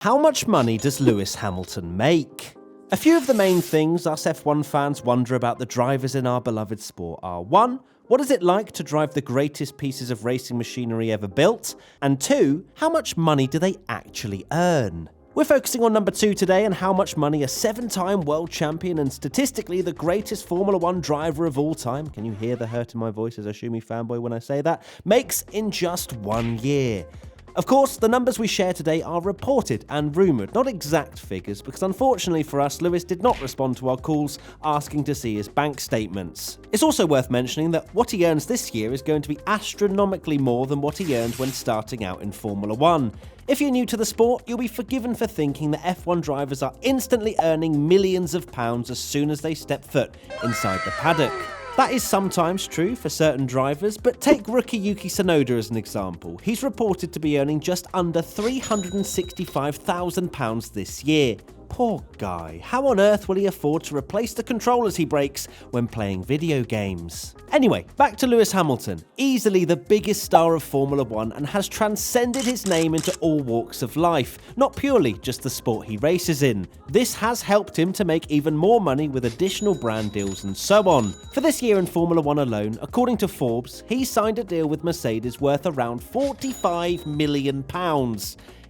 How much money does Lewis Hamilton make? A few of the main things us F1 fans wonder about the drivers in our beloved sport are: 1. What is it like to drive the greatest pieces of racing machinery ever built? And 2. How much money do they actually earn? We're focusing on number 2 today and how much money a 7-time world champion and statistically the greatest Formula 1 driver of all time, can you hear the hurt in my voice as a Shumi fanboy when I say that, makes in just 1 year. Of course, the numbers we share today are reported and rumoured, not exact figures, because unfortunately for us, Lewis did not respond to our calls asking to see his bank statements. It's also worth mentioning that what he earns this year is going to be astronomically more than what he earned when starting out in Formula 1. If you're new to the sport, you'll be forgiven for thinking that F1 drivers are instantly earning millions of pounds as soon as they step foot inside the paddock. That is sometimes true for certain drivers, but take rookie Yuki Tsunoda as an example. He's reported to be earning just under £365,000 this year. Poor guy. How on earth will he afford to replace the controllers he breaks when playing video games? Anyway, back to Lewis Hamilton, easily the biggest star of Formula 1 and has transcended his name into all walks of life, not purely just the sport he races in. This has helped him to make even more money with additional brand deals and so on. For this year in Formula 1 alone, according to Forbes, he signed a deal with Mercedes worth around £45 million.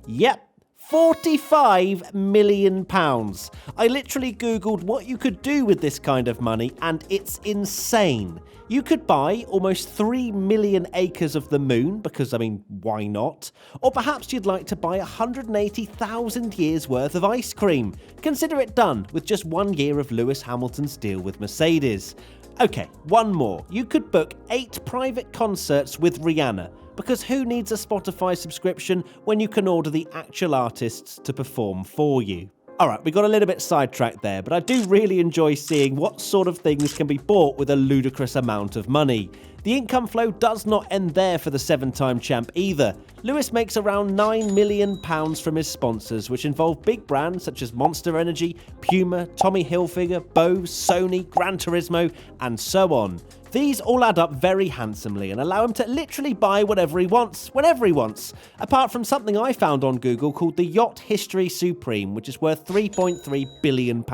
Yep. £45 million. I literally googled what you could do with this kind of money and it's insane. You could buy almost 3 million acres of the moon, because why not? Or perhaps you'd like to buy 180,000 years worth of ice cream. Consider it done with just 1 year of Lewis Hamilton's deal with Mercedes. Okay, one more. You could book 8 private concerts with Rihanna. Because who needs a Spotify subscription when you can order the actual artists to perform for you? Alright, we got a little bit sidetracked there, but I do really enjoy seeing what sort of things can be bought with a ludicrous amount of money. The income flow does not end there for the 7-time champ either. Lewis makes around £9 million from his sponsors, which involve big brands such as Monster Energy, Puma, Tommy Hilfiger, Bose, Sony, Gran Turismo, and so on. These all add up very handsomely and allow him to literally buy whatever he wants, whenever he wants, apart from something I found on Google called the Yacht History Supreme, which is worth £3.3 billion.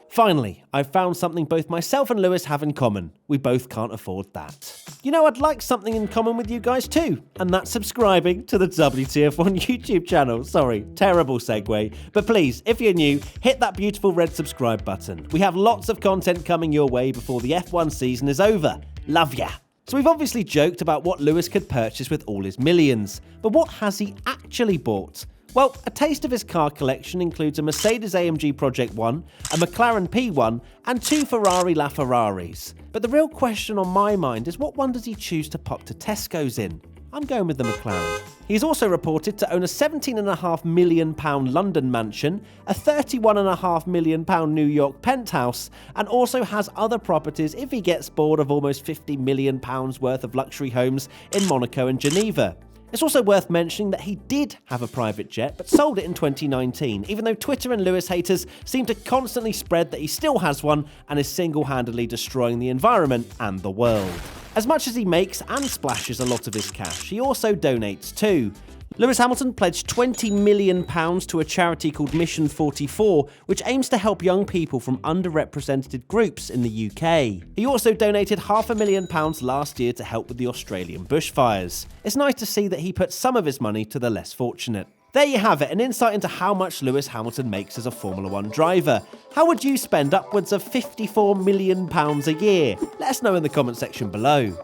Finally, I've found something both myself and Lewis have in common. We both can't afford that. You know, I'd like something in common with you guys too, and that's subscribing to the WTF1 YouTube channel. Sorry, terrible segue, but please, if you're new, hit that beautiful red subscribe button. We have lots of content coming your way before the F1 season is over. Love ya! So we've obviously joked about what Lewis could purchase with all his millions, but what has he actually bought? Well, a taste of his car collection includes a Mercedes-AMG Project 1, a McLaren P1, and 2 Ferrari LaFerraris. But the real question on my mind is, what one does he choose to pop to Tesco's in? I'm going with the McLaren. He's also reported to own a £17.5 million London mansion, a £31.5 million New York penthouse, and also has other properties if he gets bored of almost £50 million worth of luxury homes in Monaco and Geneva. It's also worth mentioning that he did have a private jet, but sold it in 2019, even though Twitter and Lewis haters seem to constantly spread that he still has one and is single-handedly destroying the environment and the world. As much as he makes and splashes a lot of his cash, he also donates too. Lewis Hamilton pledged £20 million to a charity called Mission 44, which aims to help young people from underrepresented groups in the UK. He also donated £500,000 last year to help with the Australian bushfires. It's nice to see that he put some of his money to the less fortunate. There you have it, an insight into how much Lewis Hamilton makes as a Formula 1 driver. How would you spend upwards of £54 million a year? Let us know in the comment section below.